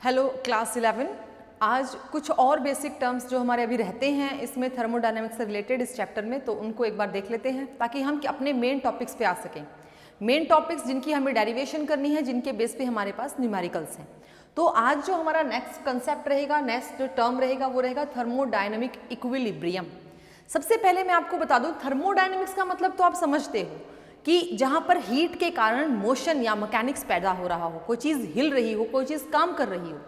Hello class 11। आज कुछ और बेसिक टर्म्स जो हमारे अभी रहते हैं इसमें थर्मोडायनेमिक्स से रिलेटेड इस चैप्टर में, तो उनको एक बार देख लेते हैं ताकि हम अपने मेन टॉपिक्स पे आ सकें। मेन टॉपिक्स जिनकी हमें डेरिवेशन करनी है, जिनके बेस पे हमारे पास न्यूमेरिकल्स हैं। तो आज जो हमारा नेक्स्ट कंसेप्ट रहेगा, नेक्स्ट टर्म रहेगा, वो रहेगा थर्मोडायनेमिक इक्विलिब्रियम। सबसे पहले मैं आपको बता दूं, थर्मोडायनेमिक्स का मतलब तो आप समझते हो कि जहां पर हीट के कारण मोशन या मैकेनिक्स पैदा हो रहा हो, कोई चीज़ हिल रही हो, कोई चीज़ काम कर रही हो।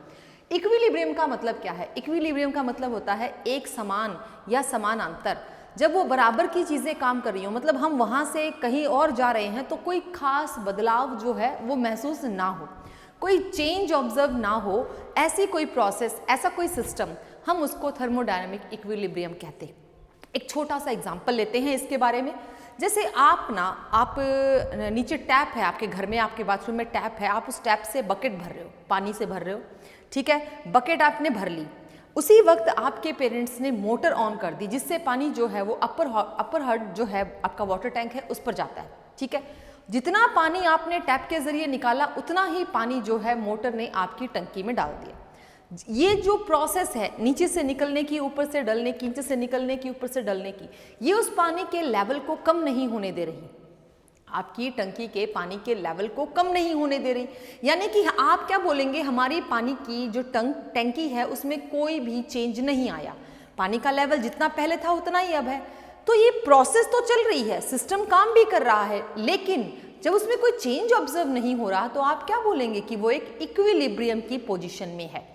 इक्विलिब्रियम का मतलब क्या है? इक्विलिब्रियम का मतलब होता है एक समान या समानांतर, जब वो बराबर की चीज़ें काम कर रही हो, मतलब हम वहाँ से कहीं और जा रहे हैं तो कोई खास बदलाव जो है वो महसूस ना हो, कोई चेंज ऑब्जर्व ना हो, ऐसी कोई प्रोसेस, ऐसा कोई सिस्टम, हम उसको थर्मोडायनेमिक इक्विलिब्रियम कहते हैं। एक छोटा सा एग्जाम्पल लेते हैं इसके बारे में। जैसे आप नीचे टैप है आपके घर में, आपके बाथरूम में टैप है, आप उस टैप से बकेट भर रहे हो, पानी से भर रहे हो, ठीक है, बकेट आपने भर ली। उसी वक्त आपके पेरेंट्स ने मोटर ऑन कर दी, जिससे पानी जो है वो अपर हेड जो है आपका वाटर टैंक है उस पर जाता है, ठीक है। जितना पानी आपने टैप के जरिए निकाला, उतना ही पानी जो है मोटर ने आपकी टंकी में डाल दिया। ये जो प्रोसेस है नीचे से निकलने की, ऊपर से डलने की, नीचे से निकलने की, ऊपर से डलने की, ये उस पानी के लेवल को कम नहीं होने दे रही, आपकी टंकी के पानी के लेवल को कम नहीं होने दे रही। यानी कि आप क्या बोलेंगे, हमारी पानी की जो टंकी है उसमें कोई भी चेंज नहीं आया, पानी का लेवल जितना पहले था उतना ही अब है। तो ये प्रोसेस तो चल रही है, सिस्टम काम भी कर रहा है, लेकिन जब उसमें कोई चेंज ऑब्जर्व नहीं हो रहा तो आप क्या बोलेंगे कि वो एक इक्विलिब्रियम की पोजीशन में है।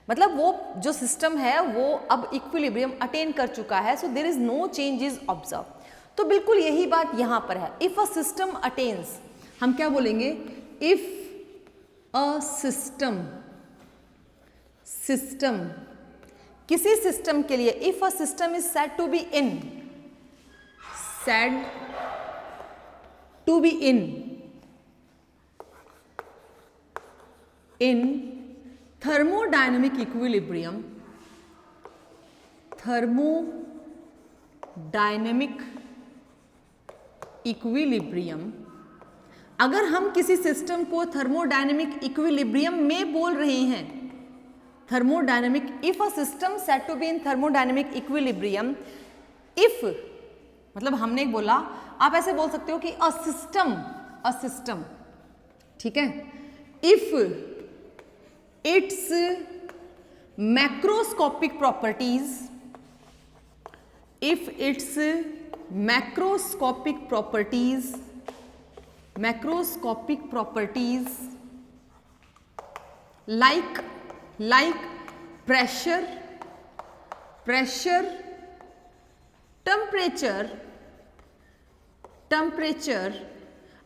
मतलब वो जो सिस्टम है वो अब इक्विलिब्रियम अटेन कर चुका है, so there is no changes observe. तो बिल्कुल यही बात यहां पर है। इफ अ सिस्टम अटेन्स, हम क्या बोलेंगे, इफ अ सिस्टम किसी सिस्टम के लिए, if a system is said to be in thermodynamic equilibrium, अगर हम किसी सिस्टम को थर्मोडायनेमिक इक्विलिब्रियम में बोल रहे हैं, thermodynamic, if a system said to be in thermodynamic equilibrium, if मतलब हमने बोला, आप ऐसे बोल सकते हो कि अ सिस्टम, ठीक है, if its macroscopic properties, like pressure, temperature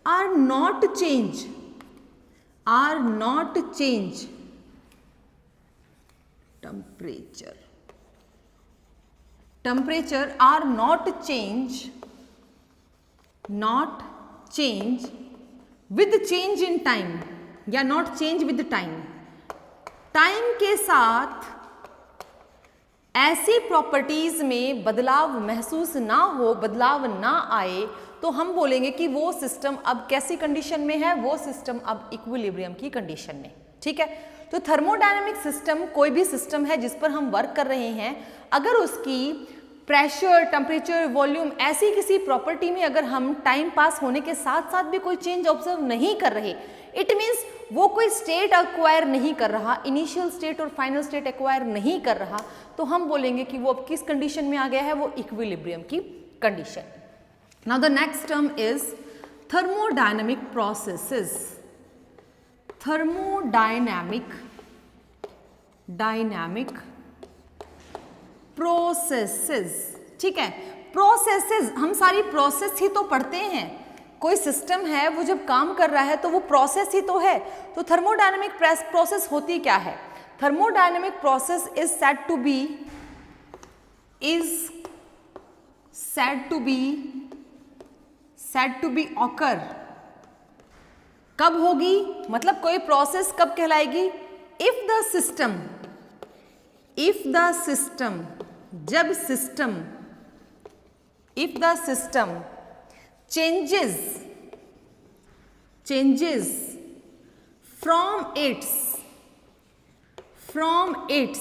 are not change, temperature are not change with change in time, या not change with time, time के साथ ऐसी प्रॉपर्टीज में बदलाव महसूस ना हो, बदलाव ना आए, तो हम बोलेंगे कि वो सिस्टम अब कैसी कंडीशन में है, वो सिस्टम अब इक्विलिब्रियम की कंडीशन में, ठीक है। तो थर्मोडायनेमिक सिस्टम कोई भी सिस्टम है जिस पर हम वर्क कर रहे हैं, अगर उसकी प्रेशर, टेम्परेचर, वॉल्यूम, ऐसी किसी प्रॉपर्टी में अगर हम टाइम पास होने के साथ साथ भी कोई चेंज ऑब्जर्व नहीं कर रहे, इट मीन्स वो कोई स्टेट एक्वायर नहीं कर रहा, इनिशियल स्टेट और फाइनल स्टेट एक्वायर नहीं कर रहा, तो हम बोलेंगे कि वो अब किस कंडीशन में आ गया है, वो इक्विलिब्रियम की condition. Now the next term is thermodynamic processes. Thermodynamic processes, ठीक है। प्रोसेसेस, हम सारी प्रोसेस ही तो पढ़ते हैं, कोई सिस्टम है वो जब काम कर रहा है तो वो प्रोसेस ही तो है। तो थर्मोडायनेमिक प्रोसेस होती क्या है? Thermodynamic process is said to be occur. कब होगी, मतलब कोई प्रोसेस कब कहलाएगी? इफ द सिस्टम, जब system, if the system changes from its from its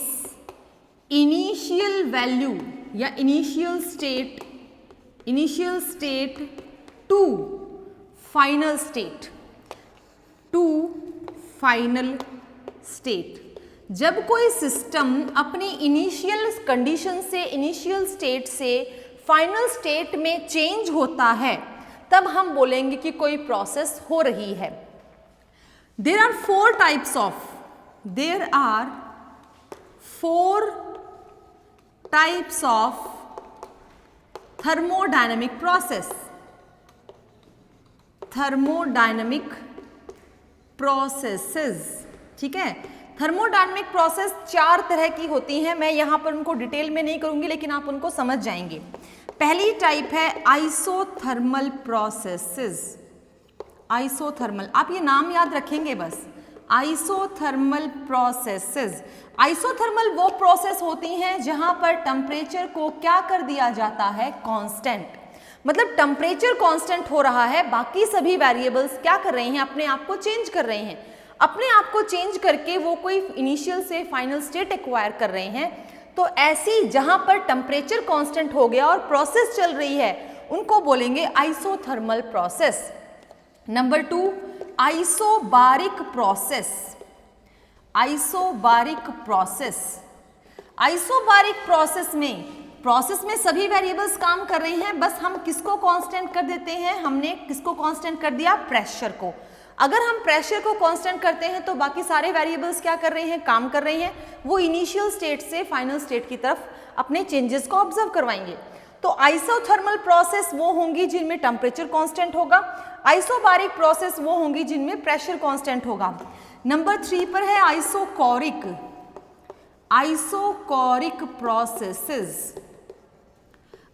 initial value या initial state to final state. जब कोई सिस्टम अपनी इनिशियल कंडीशन से, इनिशियल स्टेट से फाइनल स्टेट में चेंज होता है, तब हम बोलेंगे कि कोई प्रोसेस हो रही है। There are four types of thermodynamic processes, ठीक है। थर्मोडायनेमिक प्रोसेस 4 तरह की होती हैं। मैं यहाँ पर उनको डिटेल में नहीं करूँगी, लेकिन आप उनको समझ जाएंगे। पहली टाइप है आइसोथर्मल प्रोसेसेस। आइसोथर्मल, आप ये नाम याद रखेंगे बस, आइसोथर्मल प्रोसेसेस। आइसोथर्मल वो प्रोसेस होती हैं जहां पर टेम्परेचर को क्या कर दिया जाता है, कांस्टेंट। मतलब टेम्परेचर कांस्टेंट हो रहा है, बाकी सभी वेरिएबल्स क्या कर रहे हैं, अपने आप को चेंज कर रहे हैं। अपने आप को चेंज करके वो कोई इनिशियल से फाइनल स्टेट एक्वायर कर रहे हैं। तो ऐसी जहां पर टेम्परेचर कांस्टेंट हो गया और प्रोसेस चल रही है, उनको बोलेंगे isothermal process. Number 2, isobaric process. Isobaric process में सभी वेरिएबल्स काम कर रहे हैं, बस हम किसको कांस्टेंट कर देते हैं, हमने किसको कांस्टेंट कर दिया, प्रेशर को। अगर हम प्रेशर को कांस्टेंट करते हैं तो बाकी सारे वेरिएबल्स क्या कर रहे हैं, काम कर रहे हैं। वो इनिशियल स्टेट से फाइनल स्टेट की तरफ अपने चेंजेस को ऑब्जर्व करवाएंगे। तो आइसोथर्मल प्रोसेस वो होंगी जिनमें टेम्परेचर कांस्टेंट होगा, आइसोबारिक प्रोसेस वो होंगी जिनमें प्रेशर कांस्टेंट होगा। नंबर 3 पर है आइसोकोरिक प्रोसेसेस।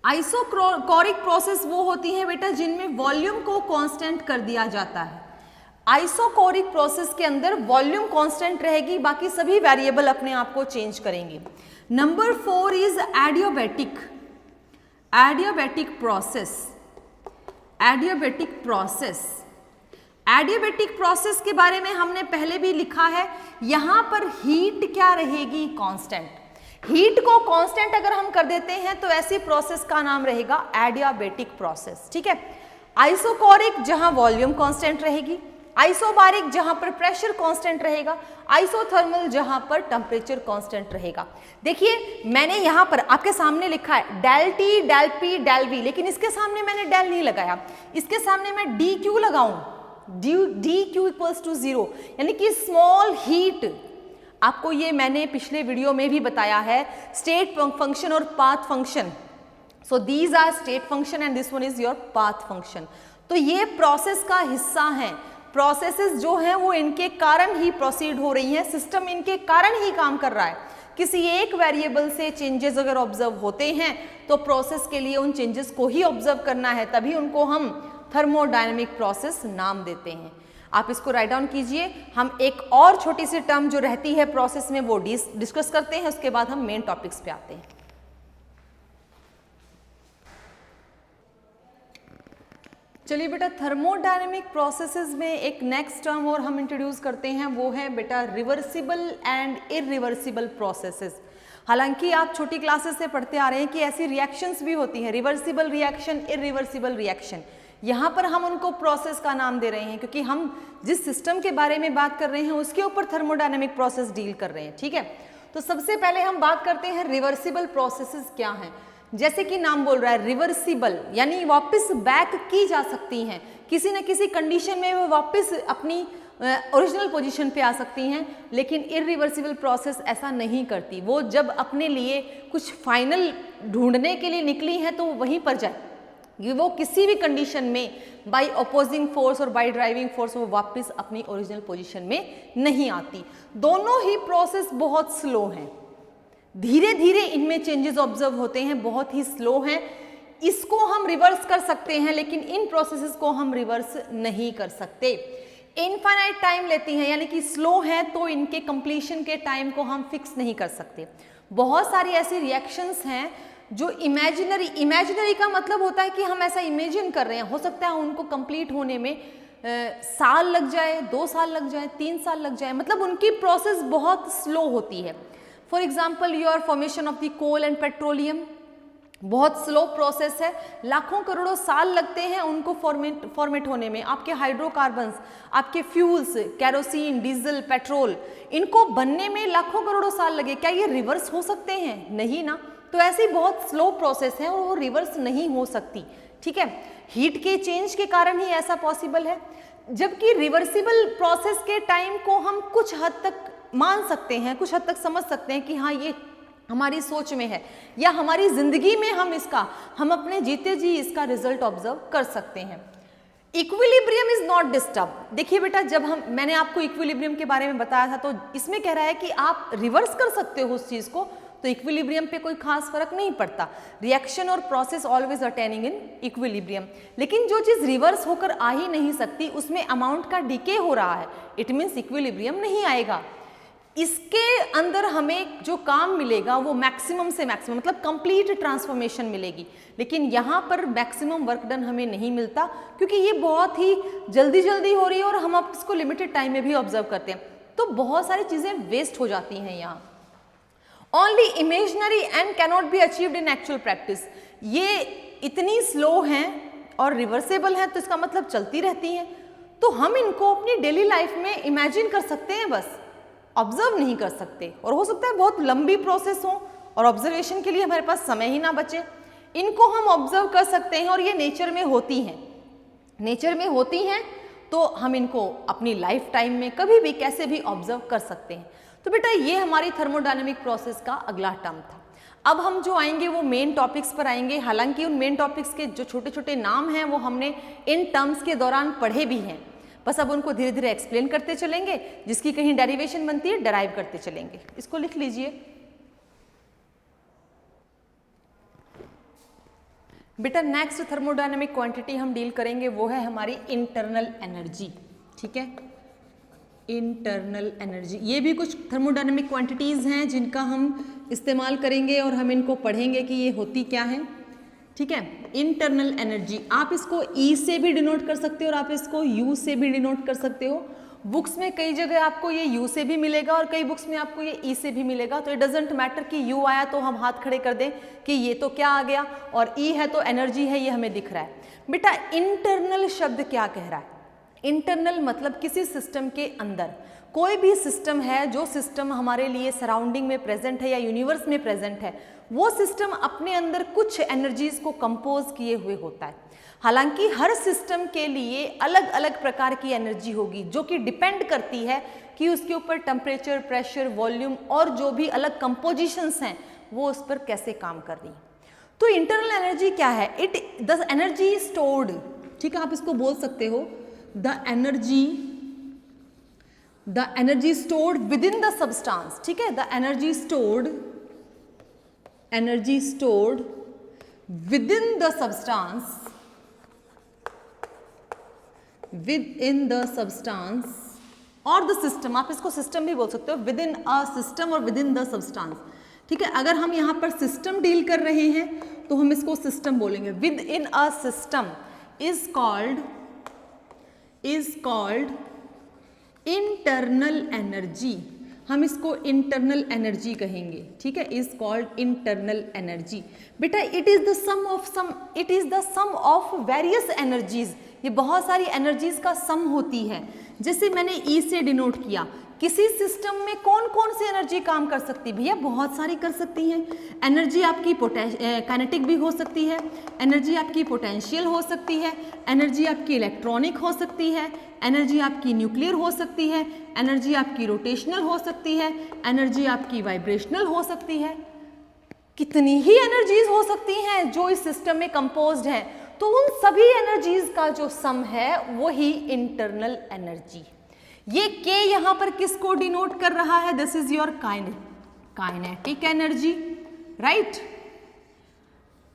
आइसोकोरिक प्रोसेस वो होती है बेटा जिनमें वॉल्यूम को कांस्टेंट कर दिया जाता है। आइसोकोरिक प्रोसेस के अंदर वॉल्यूम कांस्टेंट रहेगी, बाकी सभी वेरिएबल अपने आप को चेंज करेंगे। नंबर 4 इज एडियाबैटिक प्रोसेस के बारे में हमने पहले भी लिखा है। यहां पर हीट क्या रहेगी, कांस्टेंट। हीट को कांस्टेंट अगर हम कर देते हैं तो ऐसी प्रोसेस का नाम रहेगा एडियाबैटिक प्रोसेस, ठीक है। आइसोकोरिक जहां वॉल्यूम कांस्टेंट रहेगी, आइसोबारिक जहां पर प्रेशर कांस्टेंट रहेगा, आइसोथर्मल जहां पर टेम्परेचर कांस्टेंट रहेगा। देखिए मैंने यहां पर आपके सामने लिखा है del T, del P, del V, लेकिन इसके सामने मैंने डेल नहीं लगाया, इसके सामने मैं डी क्यू लगाऊं, डी क्यू इक्वल्स टू 0, यानी कि स्मॉल हीट। आपको ये मैंने पिछले वीडियो में भी बताया है, स्टेट फंक्शन और path function. So these are state function and this one is your path function. तो ये प्रोसेस का हिस्सा है। प्रोसेसेस जो हैं वो इनके कारण ही प्रोसीड हो रही हैं, सिस्टम इनके कारण ही काम कर रहा है। किसी एक वेरिएबल से चेंजेस अगर ऑब्जर्व होते हैं तो प्रोसेस के लिए उन चेंजेस को ही ऑब्जर्व करना है, तभी उनको हम थर्मोडायनेमिक प्रोसेस नाम देते हैं। आप इसको राइट डाउन कीजिए। हम एक और छोटी सी टर्म जो रहती है प्रोसेस में वो डिस्कस करते हैं, उसके बाद हम मेन टॉपिक्स पे आते हैं। चलिए बेटा, थर्मोडायनेमिक प्रोसेसेस में एक नेक्स्ट टर्म और हम इंट्रोड्यूस करते हैं, वो है बेटा रिवर्सिबल एंड इरिवर्सिबल प्रोसेसेस। हालांकि आप छोटी क्लासेस से पढ़ते आ रहे हैं कि ऐसी रिएक्शंस भी होती हैं, रिवर्सिबल रिएक्शन, इरिवर्सिबल रिएक्शन। यहाँ पर हम उनको प्रोसेस का नाम दे रहे हैं क्योंकि हम जिस सिस्टम के बारे में बात कर रहे हैं उसके ऊपर थर्मोडायनेमिक प्रोसेस डील कर रहे हैं, ठीक है। तो सबसे पहले हम बात करते हैं रिवर्सिबल प्रोसेसेस क्या हैं। जैसे कि नाम बोल रहा है रिवर्सिबल, यानी वापस बैक की जा सकती हैं, किसी न किसी कंडीशन में वो वापस अपनी ओरिजिनल पोजीशन पे आ सकती हैं। लेकिन इरिवर्सिबल प्रोसेस ऐसा नहीं करती, वो जब अपने लिए कुछ फाइनल ढूंढने के लिए निकली हैं तो वहीं पर जाए, वो किसी भी कंडीशन में बाय अपोजिंग फोर्स और बाय ड्राइविंग फोर्स वो वापस अपनी ओरिजिनल पोजीशन में नहीं आती। दोनों ही प्रोसेस बहुत स्लो हैं, धीरे धीरे इनमें चेंजेस ऑब्जर्व होते हैं, बहुत ही स्लो हैं। इसको हम रिवर्स कर सकते हैं लेकिन इन प्रोसेसेस को हम रिवर्स नहीं कर सकते। इनफाइनाइट टाइम लेती हैं, यानी कि स्लो हैं तो इनके कंप्लीशन के टाइम को हम फिक्स नहीं कर सकते। बहुत सारी ऐसी रिएक्शंस हैं जो इमेजिनरी का मतलब होता है कि हम ऐसा इमेजिन कर रहे हैं, हो सकता है उनको कंप्लीट होने में साल लग जाए, 2 साल लग जाए, 3 साल लग जाए, मतलब उनकी प्रोसेस बहुत स्लो होती है। For example your formation of the coal and petroleum बहुत स्लो प्रोसेस है, लाखों करोड़ों साल लगते हैं उनको फॉर्मेट होने में। आपके हाइड्रोकार्बन्स, आपके फ्यूल्स, कैरोसिन, डीजल, पेट्रोल, इनको बनने में लाखों करोड़ों साल लगे। क्या ये रिवर्स हो सकते हैं? नहीं ना। तो ऐसी बहुत स्लो प्रोसेस है और वो रिवर्स नहीं हो सकती, ठीक है। हीट के चेंज के कारण ही ऐसा पॉसिबल है, जबकि रिवर्सिबल प्रोसेस के टाइम को हम कुछ हद तक मान सकते हैं, कुछ हद तक समझ सकते हैं कि हाँ ये हमारी सोच में है या हमारी जिंदगी में हम अपने जीते जी इसका रिजल्ट ऑब्जर्व कर सकते हैं। Equilibrium is not disturb. देखिए बेटा, जब मैंने आपको इक्विलिब्रियम के बारे में बताया था तो इसमें कह रहा है कि आप रिवर्स कर सकते हो उस चीज को, तो इक्विलिब्रियम पे कोई खास फर्क नहीं पड़ता। रिएक्शन और process always attaining in equilibrium. लेकिन जो चीज रिवर्स होकर आ ही नहीं सकती उसमें अमाउंट का डिके हो रहा है, इट मीन्स इक्विलिब्रियम नहीं आएगा। इसके अंदर हमें जो काम मिलेगा वो मैक्सिमम से मैक्सिमम, मतलब कंप्लीट ट्रांसफॉर्मेशन मिलेगी। लेकिन यहाँ पर मैक्सिमम वर्क डन हमें नहीं मिलता, क्योंकि ये बहुत ही जल्दी जल्दी हो रही है और हम इसको लिमिटेड टाइम में भी ऑब्जर्व करते हैं, तो बहुत सारी चीजें वेस्ट हो जाती हैं यहाँ। Only imaginary and cannot be achieved in actual practice. ये इतनी स्लो हैं और रिवर्सेबल हैं, तो इसका मतलब चलती रहती हैं, तो हम इनको अपनी डेली लाइफ में इमेजिन कर सकते हैं, बस ऑब्जर्व नहीं कर सकते। और हो सकता है बहुत लंबी प्रोसेस हो और ऑब्जर्वेशन के लिए हमारे पास समय ही ना बचे। इनको हम ऑब्जर्व कर सकते हैं और ये नेचर में होती हैं, नेचर में होती हैं, तो हम इनको अपनी लाइफ टाइम में कभी भी कैसे भी ऑब्जर्व कर सकते हैं। तो बेटा ये हमारी थर्मोडायनेमिक प्रोसेस का अगला टर्म था। अब हम जो आएंगे वो मेन टॉपिक्स पर आएंगे। हालांकि उन मेन टॉपिक्स के जो छोटे छोटे नाम हैं वो हमने इन टर्म्स के दौरान पढ़े भी हैं, बस अब उनको धीरे धीरे एक्सप्लेन करते चलेंगे। जिसकी कहीं डेरिवेशन बनती है डराइव करते चलेंगे। इसको लिख लीजिए बेटा। नेक्स्ट थर्मोडायनेमिक क्वांटिटी हम डील करेंगे वो है हमारी इंटरनल एनर्जी, ठीक है, इंटरनल एनर्जी। ये भी कुछ थर्मोडायनेमिक क्वांटिटीज हैं जिनका हम इस्तेमाल करेंगे और हम इनको पढ़ेंगे कि ये होती क्या है, ठीक है। इंटरनल एनर्जी आप इसको ई से भी डिनोट कर सकते हो और आप इसको यू से भी डिनोट कर सकते हो। बुक्स में कई जगह आपको ये यू से भी मिलेगा और कई बुक्स में आपको ये ई से भी मिलेगा, तो इट डजेंट मैटर कि यू आया तो हम हाथ खड़े कर दें कि ये तो क्या आ गया, और ई है तो एनर्जी है, ये हमें दिख रहा है। बेटा इंटरनल शब्द क्या कह रहा है? इंटरनल मतलब किसी सिस्टम के अंदर। कोई भी सिस्टम है, जो सिस्टम हमारे लिए सराउंडिंग में प्रेजेंट है या यूनिवर्स में प्रेजेंट है, वो सिस्टम अपने अंदर कुछ एनर्जीज को कंपोज किए हुए होता है। हालांकि हर सिस्टम के लिए अलग अलग प्रकार की एनर्जी होगी जो कि डिपेंड करती है कि उसके ऊपर टेम्परेचर, प्रेशर, वॉल्यूम और जो भी अलग कंपोजिशंस हैं वो उस पर कैसे काम कर रही हैं। तो इंटरनल एनर्जी क्या है? द एनर्जी स्टोर्ड, ठीक है, आप इसको बोल सकते हो the energy stored with in the substance, ठीक है, the energy stored with in the substance, with in the substance और द सिस्टम। आप इसको सिस्टम भी बोल सकते हो, विद इन अ सिस्टम और विद इन द सब्सटेंस, ठीक है। अगर हम यहाँ पर सिस्टम डील कर रहे हैं तो हम इसको सिस्टम बोलेंगे। Within a system is called internal energy, हम इसको इंटरनल एनर्जी कहेंगे, ठीक है, इज कॉल्ड इंटरनल एनर्जी। बेटा it is the sum of various energies, ये बहुत सारी एनर्जीज का सम होती है। जैसे मैंने ई से डिनोट किया, किसी सिस्टम में कौन कौन सी एनर्जी काम कर सकती है? भैया बहुत सारी कर सकती हैं। एनर्जी आपकी काइनेटिक भी हो सकती है, एनर्जी आपकी पोटेंशियल हो सकती है, एनर्जी आपकी इलेक्ट्रॉनिक हो सकती है, एनर्जी आपकी न्यूक्लियर हो सकती है, एनर्जी आपकी रोटेशनल हो सकती है, एनर्जी आपकी वाइब्रेशनल हो सकती है। कितनी ही एनर्जीज हो सकती हैं जो इस सिस्टम में कंपोज्ड है, तो उन सभी एनर्जीज का जो सम है वो ही इंटरनल एनर्जी। ये के यहां पर किसको डिनोट कर रहा है? This is your kinetic energy, right,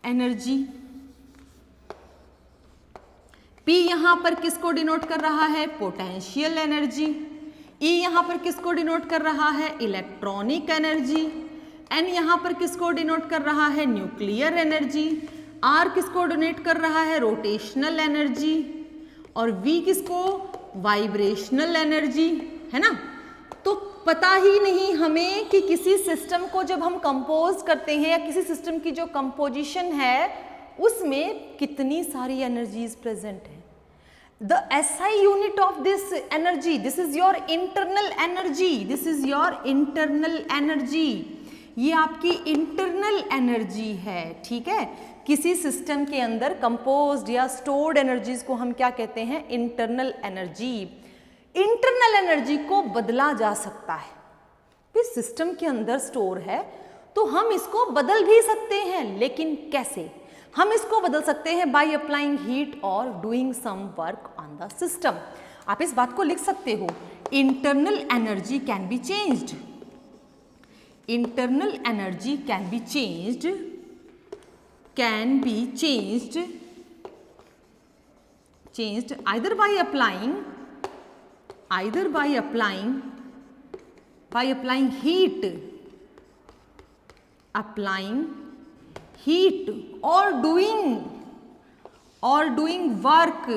energy. P यहां पर किसको डिनोट कर रहा है? Potential energy. ई यहां पर किसको डिनोट कर रहा है? Electronic energy. एन यहां पर किसको डिनोट कर रहा है? Nuclear energy. आर किसको डोनेट कर रहा है? Rotational energy. और V किसको? वाइब्रेशनल एनर्जी, है ना। तो पता ही नहीं हमें कि किसी सिस्टम को जब हम कंपोज करते हैं या किसी सिस्टम की जो कंपोजिशन है उसमें कितनी सारी एनर्जीज प्रेजेंट है। The SI unit of this energy, this is your internal energy, this is your internal energy, ये आपकी इंटरनल एनर्जी है, ठीक है। किसी सिस्टम के अंदर कंपोज्ड या स्टोर्ड एनर्जीज को हम क्या कहते हैं? Internal energy. इंटरनल एनर्जी को बदला जा सकता है, फिर सिस्टम के अंदर स्टोर है तो हम इसको बदल भी सकते हैं, लेकिन कैसे? हम इसको बदल सकते हैं बाय अप्लाइंग हीट और doing some work on the system. आप इस बात को लिख सकते हो, internal energy can be changed, internal energy can be changed, can be changed either by applying heat, or doing work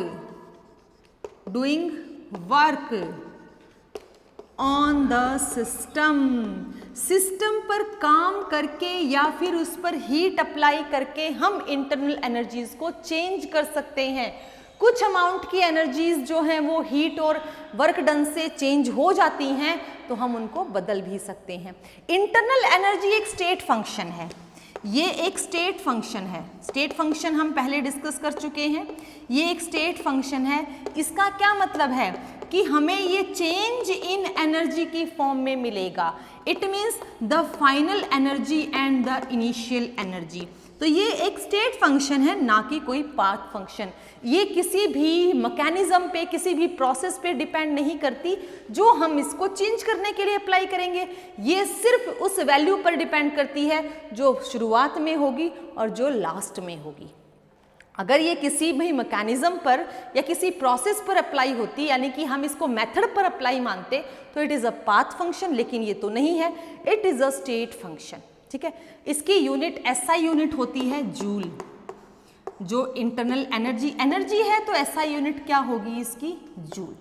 on the system पर काम करके या फिर उस पर हीट अप्लाई करके हम इंटरनल एनर्जीज को चेंज कर सकते हैं। कुछ अमाउंट की एनर्जीज जो हैं वो हीट और वर्क डन से चेंज हो जाती हैं, तो हम उनको बदल भी सकते हैं। इंटरनल एनर्जी एक स्टेट फंक्शन है, ये एक स्टेट फंक्शन है। स्टेट फंक्शन हम पहले डिस्कस कर चुके हैं, ये एक स्टेट फंक्शन है। इसका क्या मतलब है कि हमें ये चेंज इन एनर्जी की फॉर्म में मिलेगा। It means the final energy and the initial energy. तो ये एक स्टेट फंक्शन है, ना कि कोई पाथ फंक्शन। ये किसी भी मैकेनिज्म पे, किसी भी प्रोसेस पे डिपेंड नहीं करती जो हम इसको चेंज करने के लिए अप्लाई करेंगे। ये सिर्फ उस वैल्यू पर डिपेंड करती है जो शुरुआत में होगी और जो लास्ट में होगी। अगर ये किसी भी मैकेनिज्म पर या किसी प्रोसेस पर अप्लाई होती, यानी कि हम इसको मेथड पर अप्लाई मानते, तो it is a path function, लेकिन ये तो नहीं है, it is a state function, ठीक है। इसकी यूनिट SI यूनिट होती है जूल। जो इंटरनल एनर्जी है तो SI यूनिट क्या होगी इसकी? जूल,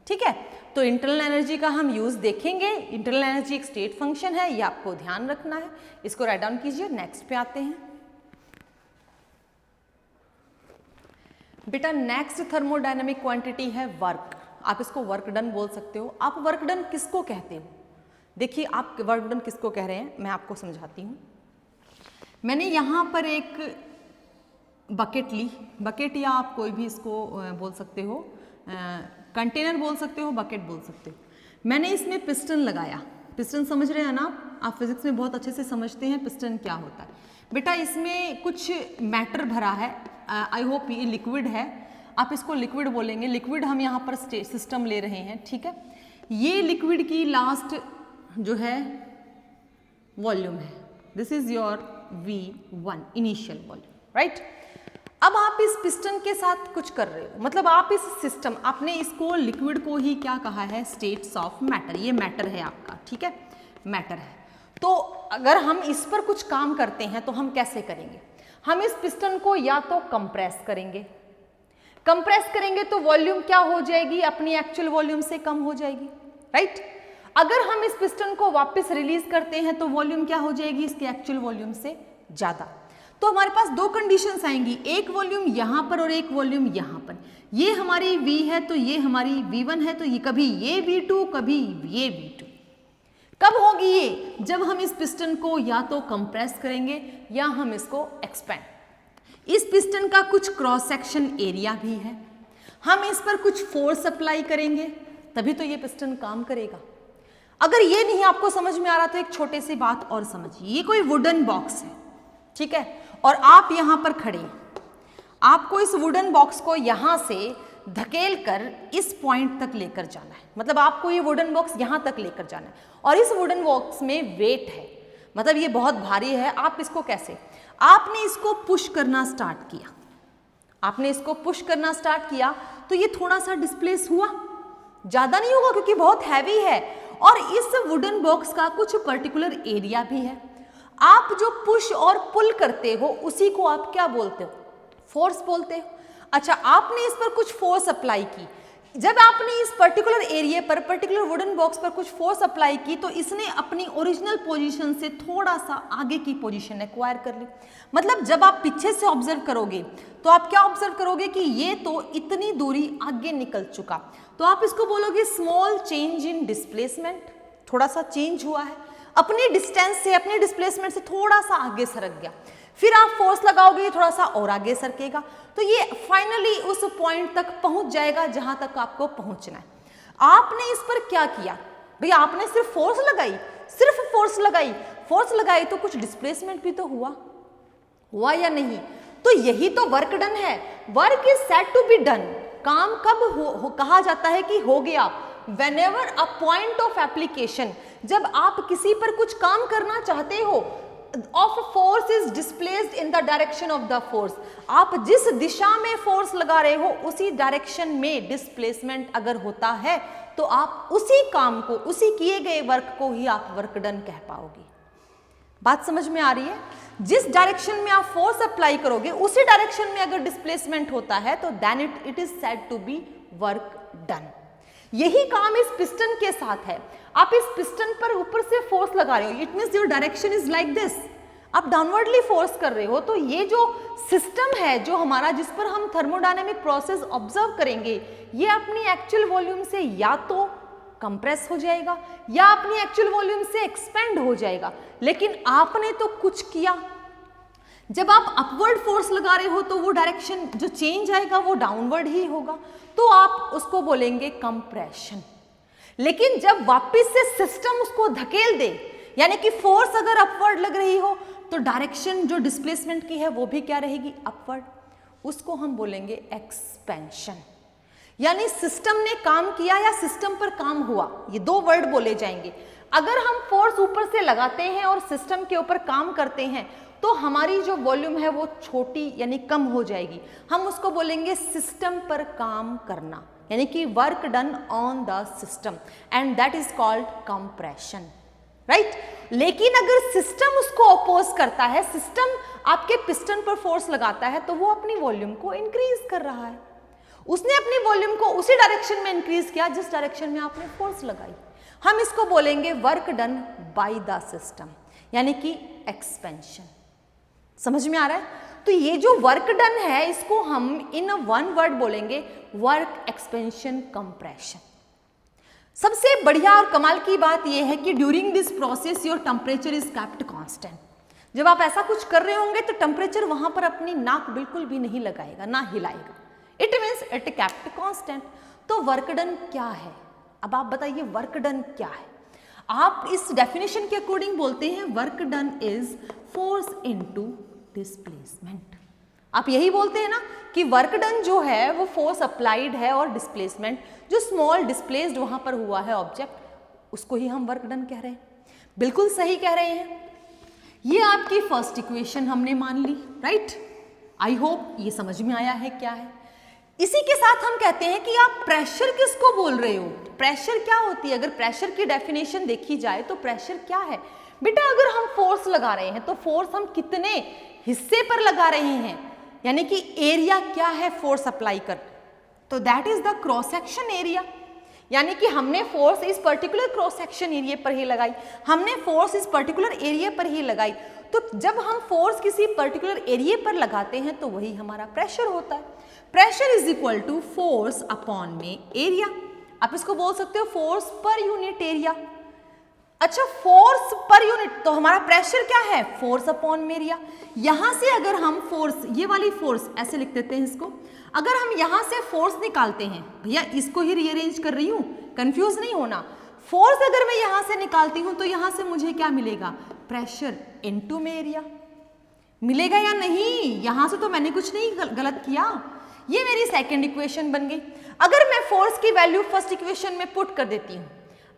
ठीक है। तो इंटरनल एनर्जी का हम यूज देखेंगे। इंटरनल एनर्जी एक स्टेट फंक्शन है, ये आपको ध्यान रखना है। इसको राइट डाउन कीजिए। नेक्स्ट पे आते हैं बेटा। नेक्स्ट थर्मोडायनेमिक क्वांटिटी है वर्क। आप इसको वर्क डन बोल सकते हो। आप वर्क डन किसको कहते हो? देखिए, आप वर्क डन किसको कह रहे हैं मैं आपको समझाती हूँ। मैंने यहाँ पर एक बकेट ली, बकेट या आप कोई भी इसको बोल सकते हो, कंटेनर बोल सकते हो, बकेट बोल सकते हो। मैंने इसमें पिस्टन लगाया। पिस्टन समझ रहे हैं ना आप फिजिक्स में बहुत अच्छे से समझते हैं पिस्टन क्या होता है। बेटा इसमें कुछ मैटर भरा है, आई होप ये लिक्विड है, आप इसको लिक्विड बोलेंगे। लिक्विड हम यहाँ पर सिस्टम ले रहे हैं, ठीक है। ये लिक्विड की लास्ट जो है वॉल्यूम है, this is your V1 initial volume, right. अब आप इस पिस्टन के साथ कुछ कर रहे हो, मतलब आप इस सिस्टम, आपने इसको लिक्विड को ही क्या कहा है? States of matter. ये मैटर है आपका, ठीक है, मैटर है। तो अगर हम इस पर कुछ काम करते हैं तो हम कैसे करेंगे? हम इस पिस्टन को या तो कंप्रेस करेंगे, कंप्रेस करेंगे तो वॉल्यूम क्या हो जाएगी? अपनी एक्चुअल वॉल्यूम से कम हो जाएगी, राइट। अगर हम इस पिस्टन को वापस रिलीज करते हैं तो वॉल्यूम क्या हो जाएगी? इसके एक्चुअल वॉल्यूम से ज्यादा। तो हमारे पास दो कंडीशंस आएंगी, एक वॉल्यूम यहां पर और एक वॉल्यूम यहां पर। ये हमारी V है तो ये हमारी V1 है, तो ये कभी ये V2 कभी ये V2। कब होगी ये? जब हम इस पिस्टन को या तो कंप्रेस करेंगे या हम इसको एक्सपेंड। इस पिस्टन का कुछ क्रॉस सेक्शन एरिया भी है, हम इस पर कुछ फोर्स अप्लाई करेंगे तभी तो ये पिस्टन काम करेगा। अगर ये नहीं आपको समझ में आ रहा तो एक छोटी सी बात और समझिए। ये कोई वुडन बॉक्स है, ठीक है, और आप यहां पर खड़े हैं। आपको इस वुडन बॉक्स को यहां से धकेल कर इस पॉइंट तक लेकर जाना है, मतलब आपको ये वुडन बॉक्स यहां तक लेकर जाना है। और इस वुडन बॉक्स में वेट है, मतलब ये बहुत भारी है। आप इसको कैसे? आपने इसको पुश करना स्टार्ट किया, आपने इसको पुश करना स्टार्ट किया तो ये थोड़ा सा डिस्प्लेस हुआ, ज्यादा नहीं होगा क्योंकि बहुत हैवी है। और इस वुडन बॉक्स का कुछ पर्टिकुलर एरिया भी है। आप जो पुश और पुल करते हो उसी को आप क्या बोलते हो? फोर्स बोलते हो। अच्छा, आपने इस पर कुछ फोर्स अप्लाई की, जब आपने इस पर्टिकुलर एरिया पर, पर्टिकुलर वुडन बॉक्स पर कुछ फोर्स अप्लाई की तो इसने अपनी ओरिजिनल पोजीशन से थोड़ा सा आगे की पोजीशन एक्वायर कर ली। मतलब जब आप पीछे से ऑब्जर्व करोगे तो आप क्या ऑब्जर्व करोगे कि ये तो इतनी दूरी आगे निकल चुका, तो आप इसको बोलोगे स्मॉल चेंज इन डिस्प्लेसमेंट, थोड़ा सा चेंज हुआ है, अपनी डिस्टेंस से, अपने डिस्प्लेसमेंट से थोड़ा सा आगे सरक गया। फिर आप फोर्स लगाओगे, थोड़ा सा और आगे सरकेगा, तो ये फाइनली उस पॉइंट तक पहुंच जाएगा जहां तक आपको पहुंचना है। आपने इस पर क्या किया भैया, आपने सिर्फ फोर्स लगाई, सिर्फ फोर्स लगाई, फोर्स लगाई तो कुछ डिस्प्लेसमेंट भी तो हुआ या नहीं? तो यही तो वर्क डन है। Work is said to be done. काम कब कहा जाता है कि हो गया? Whenever a point of application, जब आप किसी पर कुछ काम करना चाहते हो, of force is displaced in the direction of the force, आप जिस दिशा में फोर्स लगा रहे हो उसी डायरेक्शन में डिस्प्लेसमेंट अगर होता है तो आप उसी काम को, उसी किए गए वर्क को ही आप वर्क डन कह पाओगे। बात समझ में आ रही है? जिस डायरेक्शन में आप फोर्स अप्लाई करोगे उसी डायरेक्शन में अगर डिस्प्लेसमेंट होता है तो then it is said to be work done. यही काम इस पिस्टन के साथ है। आप इस पिस्टन पर ऊपर से फोर्स लगा रहे हो, it means your direction is like this, आप डाउनवर्डली फोर्स कर रहे हो, तो ये जो सिस्टम है जो हमारा, जिस पर हम थर्मोडायनेमिक प्रोसेस ऑब्जर्व करेंगे, ये अपनी एक्चुअल वॉल्यूम से या तो कंप्रेस हो जाएगा या अपनी एक्चुअल वॉल्यूम से एक्सपेंड हो जाएगा। लेकिन आपने तो कुछ किया, जब आप अपवर्ड फोर्स लगा रहे हो तो वो डायरेक्शन जो चेंज आएगा वो डाउनवर्ड ही होगा, तो आप उसको बोलेंगे कंप्रेशन। लेकिन जब वापस से सिस्टम उसको धकेल दे, यानी कि फोर्स अगर अपवर्ड लग रही हो तो डायरेक्शन जो डिस्प्लेसमेंट की है वो भी क्या रहेगी? अपवर्ड, उसको हम बोलेंगे एक्सपेंशन। यानी सिस्टम ने काम किया या सिस्टम पर काम हुआ, ये दो वर्ड बोले जाएंगे। अगर हम फोर्स ऊपर से लगाते हैं और सिस्टम के ऊपर काम करते हैं तो हमारी जो वॉल्यूम है वो छोटी यानी कम हो जाएगी, हम उसको बोलेंगे सिस्टम पर काम करना, यानी कि work done on the system, and that is called compression, right. लेकिन अगर सिस्टम उसको अपोज करता है, सिस्टम आपके पिस्टन पर फोर्स लगाता है, तो वो अपनी वॉल्यूम को इंक्रीज कर रहा है, उसने अपनी वॉल्यूम को उसी डायरेक्शन में इंक्रीज किया जिस डायरेक्शन में आपने फोर्स लगाई। हम इसको बोलेंगे work done by the system, यानी कि एक्सपेंशन। समझ में आ रहा है? तो ये जो वर्क डन है इसको हम इन वन वर्ड बोलेंगे वर्क एक्सपेंशन कंप्रेशन। सबसे बढ़िया और कमाल की बात यह है कि during this process your temperature is kept constant. जब आप ऐसा कुछ कर रहे होंगे तो टेम्परेचर वहां पर अपनी नाक बिल्कुल भी नहीं लगाएगा, ना हिलाएगा, it means it kept constant. तो वर्क डन क्या है? अब आप बताइए वर्क डन क्या है? आप इस डेफिनेशन के अकॉर्डिंग बोलते हैं work done is force into displacement. आप यही बोलते हैं ना कि वर्क डन जो है वो फोर्स अप्लाइड है और डिस्प्लेसमेंट, जो स्मॉल डिस्प्लेस्ड वहां पर हुआ है ऑब्जेक्ट, उसको ही हम वर्क डन कह रहे हैं। बिल्कुल सही कह रहे हैं। ये आपकी फर्स्ट इक्वेशन हमने मान ली, राइट। आई होप ये समझ में आया है क्या है। इसी के साथ हम कहते हैं कि आप प्रेशर किसको बोल रहे हो? प्रेशर क्या होती है? अगर प्रेशर की डेफिनेशन देखी जाए तो प्रेशर क्या है बेटा? अगर हम फोर्स लगा रहे हैं तो फोर्स हम कितने हिस्से पर लगा रहे हैं, यानी कि एरिया क्या है फोर्स अप्लाई कर, तो that is the cross section area. यानी कि हमने फोर्स इस पर्टिकुलर क्रॉस सेक्शन एरिया पर ही लगाई, हमने फोर्स इस पर्टिकुलर एरिया पर ही लगाई। तो जब हम फोर्स किसी पर्टिकुलर एरिया पर लगाते हैं तो वही हमारा प्रेशर होता है। Pressure is equal to force upon में एरिया। आप इसको बोल सकते हो फोर्स पर यूनिट एरिया। अच्छा, फोर्स पर यूनिट, तो हमारा प्रेशर क्या है? फोर्स अपॉन में एरिया। यहां से अगर हम फोर्स, ये वाली फोर्स ऐसे लिख देते हैं इसको, अगर हम यहां से फोर्स निकालते हैं, भैया इसको ही रीअरेंज कर रही हूं, कंफ्यूज नहीं होना। फोर्स अगर मैं यहां से निकालती हूं तो यहां से मुझे क्या मिलेगा? प्रेशर इनटू में एरिया मिलेगा या नहीं? यहां से तो मैंने कुछ नहीं गलत किया, ये मेरी सेकंड इक्वेशन बन गई। अगर मैं फोर्स की वैल्यू फर्स्ट इक्वेशन में पुट कर देती हूं,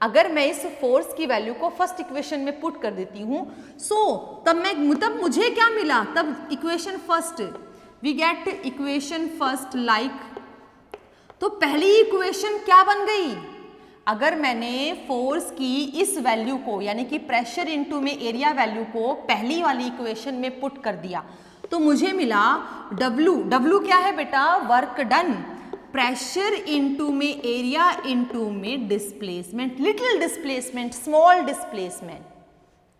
अगर मैं इस फोर्स की वैल्यू को फर्स्ट इक्वेशन में पुट कर देती हूं, तब मुझे क्या मिला? तब equation first, we get equation first like, तो पहली इक्वेशन क्या बन गई? अगर मैंने फोर्स की इस वैल्यू को, यानी कि प्रेशर इनटू में एरिया वैल्यू को पहली वाली इक्वेशन में पुट कर दिया, तो मुझे मिला W क्या है बेटा, वर्क डन, प्रेशर इनटू में एरिया इनटू में displacement, little displacement, small displacement,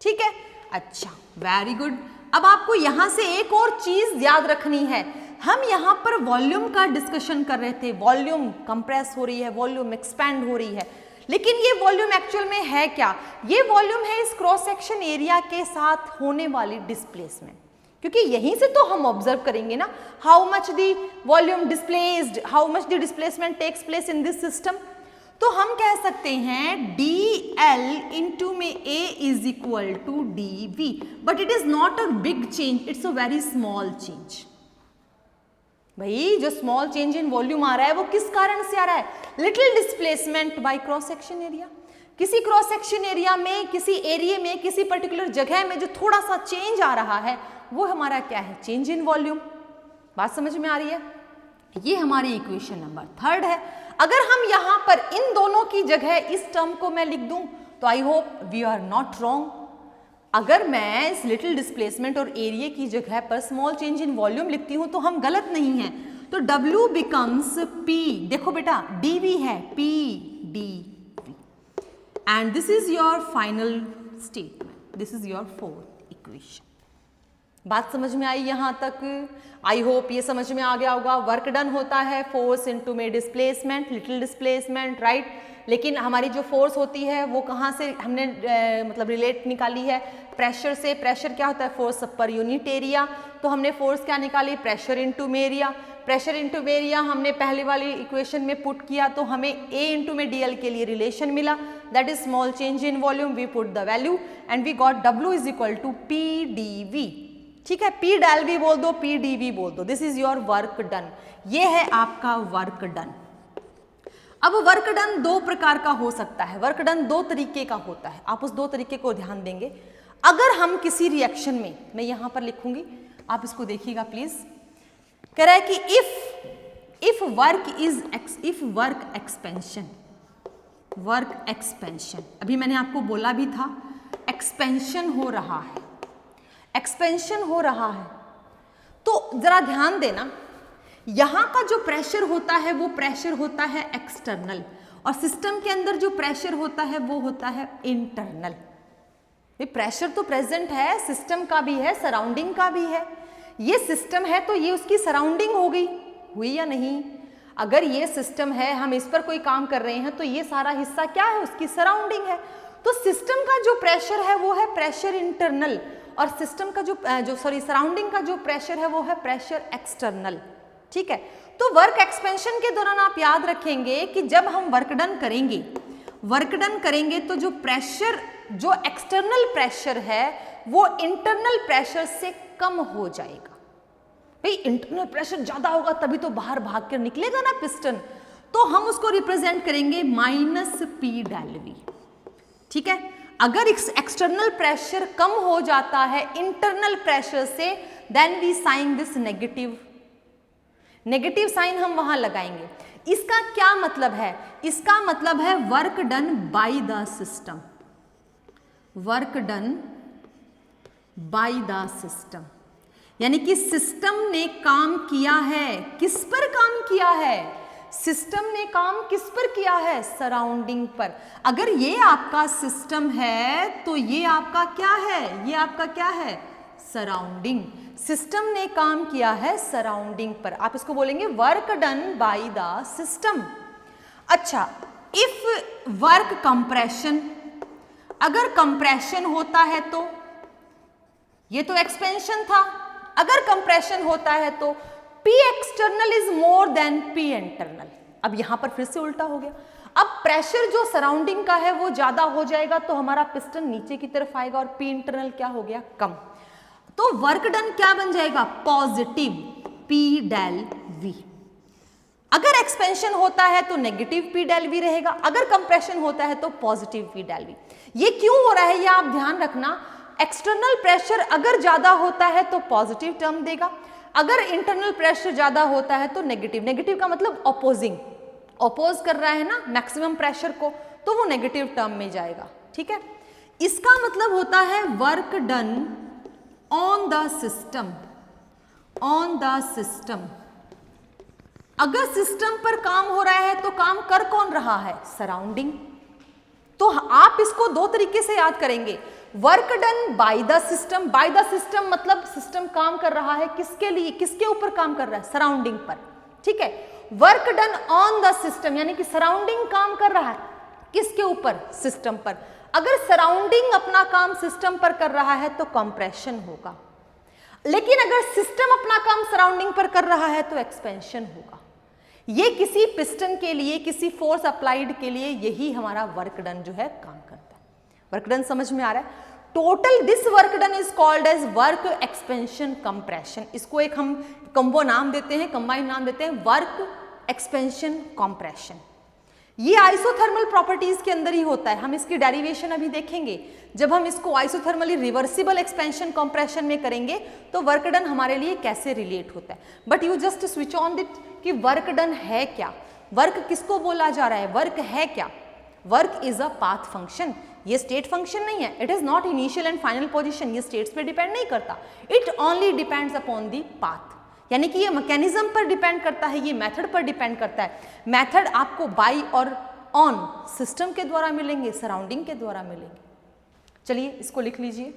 ठीक है। अच्छा, वेरी गुड। अब आपको यहां से एक और चीज याद रखनी है, हम यहां पर वॉल्यूम का डिस्कशन कर रहे थे, वॉल्यूम कंप्रेस हो रही है, वॉल्यूम एक्सपैंड हो रही है, लेकिन ये वॉल्यूम एक्चुअल में है क्या, ये वॉल्यूम है इस क्रॉस सेक्शन एरिया के साथ होने वाली डिस्प्लेसमेंट, क्योंकि यहीं से तो हम ऑब्जर्व करेंगे ना how much the volume displaced, how much the displacement takes place in this system. तो हम कह सकते हैं dl इंटू में a इज इक्वल टू dv, but it is not a big change, it's a very small change. भाई जो स्मॉल चेंज इन वॉल्यूम आ रहा है वो किस कारण से आ रहा है, little displacement by cross section area. किसी क्रॉस सेक्शन एरिया में, किसी एरिया में, किसी पर्टिकुलर जगह में जो थोड़ा सा चेंज आ रहा है वो हमारा क्या है, चेंज इन वॉल्यूम। बात समझ में आ रही है, ये हमारी इक्वेशन नंबर 3 है। अगर हम यहां पर इन दोनों की जगह इस टर्म को मैं लिख दूं तो I hope we are not wrong. अगर मैं इस लिटिल डिस्प्लेसमेंट और एरिया की जगह पर स्मॉल चेंज इन वॉल्यूम लिखती हूं तो हम गलत नहीं हैं। तो W बिकम्स P, देखो बेटा dV है, P dV, and this is your final statement, this is your 4th equation. बात समझ में आई यहां तक? आई होप ये समझ में आ गया होगा। वर्क डन होता है फोर्स इनटू में डिस्प्लेसमेंट, लिटिल डिस्प्लेसमेंट, राइट। लेकिन हमारी जो फोर्स होती है वो कहाँ से हमने मतलब रिलेट निकाली है, प्रेशर से। प्रेशर क्या होता है, फोर्स पर यूनिट एरिया। तो हमने फोर्स क्या निकाली, pressure into area. Pressure into area हमने पहले वाली इक्वेशन में पुट किया तो हमें A इनटू में DL के लिए रिलेशन मिला, that is small change in volume. We put the value and we got W is equal to P dV, ठीक है। P डेल भी बोल दो, P dV बोल दो, this is your work done. ये है आपका वर्क डन। अब वर्क डन 2 प्रकार का हो सकता है, वर्क डन 2 तरीके का होता है, आप उस 2 तरीके को ध्यान देंगे। अगर हम किसी रिएक्शन में, मैं यहां पर लिखूंगी, आप इसको देखिएगा प्लीज, कह रहा है कि इफ वर्क एक्सपेंशन, अभी मैंने आपको बोला भी था एक्सपेंशन हो रहा है, एक्सपेंशन हो रहा है। तो जरा ध्यान देना, यहां का जो प्रेशर होता है वो प्रेशर होता है एक्सटर्नल, और सिस्टम के अंदर जो प्रेशर होता है वो होता है इंटरनल। प्रेशर तो प्रेजेंट है, सिस्टम का भी है, सराउंडिंग का भी है। ये सिस्टम है तो ये उसकी सराउंडिंग हो गई, हुई या नहीं? अगर ये सिस्टम है, हम इस पर कोई काम कर रहे हैं, तो ये सारा हिस्सा क्या है, उसकी सराउंडिंग है। तो सिस्टम का जो प्रेशर है वो है प्रेशर इंटरनल, और सिस्टम का सराउंडिंग का जो प्रेशर है वो है प्रेशर एक्सटर्नल, ठीक है। तो वर्क एक्सपेंशन के दौरान आप याद रखेंगे कि जब हम वर्क डन करेंगे तो जो प्रेशर, जो एक्सटर्नल प्रेशर है वो इंटरनल प्रेशर से कम हो जाएगा। भाई इंटरनल प्रेशर ज्यादा होगा तभी तो बाहर भाग कर निकलेगा ना पिस्टन, तो हम उसको रिप्रेजेंट करेंगे -P डेल V, ठीक है। अगर एक्सटर्नल प्रेशर कम हो जाता है इंटरनल प्रेशर से, then we sign this negative sign हम वहां लगाएंगे। इसका क्या मतलब है? इसका मतलब है work done by the system, work done by the system, यानी कि सिस्टम ने काम किया है। किस पर काम किया है? सिस्टम ने काम किस पर किया है? सराउंडिंग पर। अगर ये आपका सिस्टम है तो ये आपका क्या है? ये आपका क्या है? सराउंडिंग। सिस्टम ने काम किया है सराउंडिंग पर, आप इसको बोलेंगे work done by the system. अच्छा, इफ वर्क कंप्रेशन, अगर कंप्रेशन होता है तो, ये तो एक्सपेंशन था, अगर कंप्रेशन होता है तो P external is more than P internal. अब यहां पर फिर से उल्टा हो गया, अब प्रेशर जो सराउंडिंग का है वो ज्यादा हो जाएगा तो हमारा पिस्टन नीचे की तरफ आएगा और P इंटरनल क्या हो गया? कम। तो वर्क डन क्या बन जाएगा? Positive P del V। अगर एक्सपेंशन होता है तो नेगेटिव P डेल V रहेगा, अगर कंप्रेशन होता है तो पॉजिटिव P डेल V। ये क्यों हो रहा है ये आप ध्यान रखना। एक्सटर्नल प्रेशर अगर ज्यादा होता है तो पॉजिटिव टर्म देगा, अगर इंटरनल प्रेशर ज्यादा होता है तो नेगेटिव। नेगेटिव का मतलब ऑपोजिंग, ऑपोज कर रहा है ना मैक्सिमम प्रेशर को, तो वो नेगेटिव टर्म में जाएगा, ठीक है। इसका मतलब होता है work done on the system, on the system. अगर सिस्टम पर काम हो रहा है तो काम कर कौन रहा है? सराउंडिंग। तो आप इसको दो तरीके से याद करेंगे, work done by the system. By the system मतलब सिस्टम काम कर रहा है किसके लिए, किसके ऊपर काम कर रहा है? सराउंडिंग पर, ठीक है। Work done on the system यानी कि सराउंडिंग काम कर रहा है किसके ऊपर? सिस्टम पर। अगर सराउंडिंग अपना काम सिस्टम पर कर रहा है तो कंप्रेशन होगा, लेकिन अगर सिस्टम अपना काम सराउंडिंग पर कर रहा है तो एक्सपेंशन होगा। ये किसी पिस्टन के लिए, किसी फोर्स अप्लाइड के लिए यही हमारा वर्क डन जो है काम करता है। वर्क डन समझ में आ रहा है? Total this work done is called as work expansion compression. इसको एक हम कॉम्बो नाम देते हैं, कंबाइन नाम देते हैं, वर्क एक्सपेंशन कंप्रेशन। ये आइसोथर्मल प्रॉपर्टीज के अंदर ही होता है। हम इसकी डेरिवेशन अभी देखेंगे। जब हम इसको आइसोथर्मली रिवर्सिबल एक्सपेंशन कंप्रेशन में करेंगे तो वर्क डन हमारे लिए कैसे रिलेट होता है। But you just switch on it कि वर्क डन है क्या, वर्क किसको बोला जा रहा है, वर्क है क्या? Work is a path function. ये स्टेट फंक्शन नहीं है, it is not initial and final position, ये स्टेट्स पे डिपेंड नहीं करता, it only depends upon the path. यानी कि ये मैकेनिज्म पर डिपेंड करता है, ये मेथड पर डिपेंड करता है। मेथड आपको बाई और ऑन सिस्टम के द्वारा मिलेंगे, सराउंडिंग के द्वारा मिलेंगे। चलिए इसको लिख लीजिए।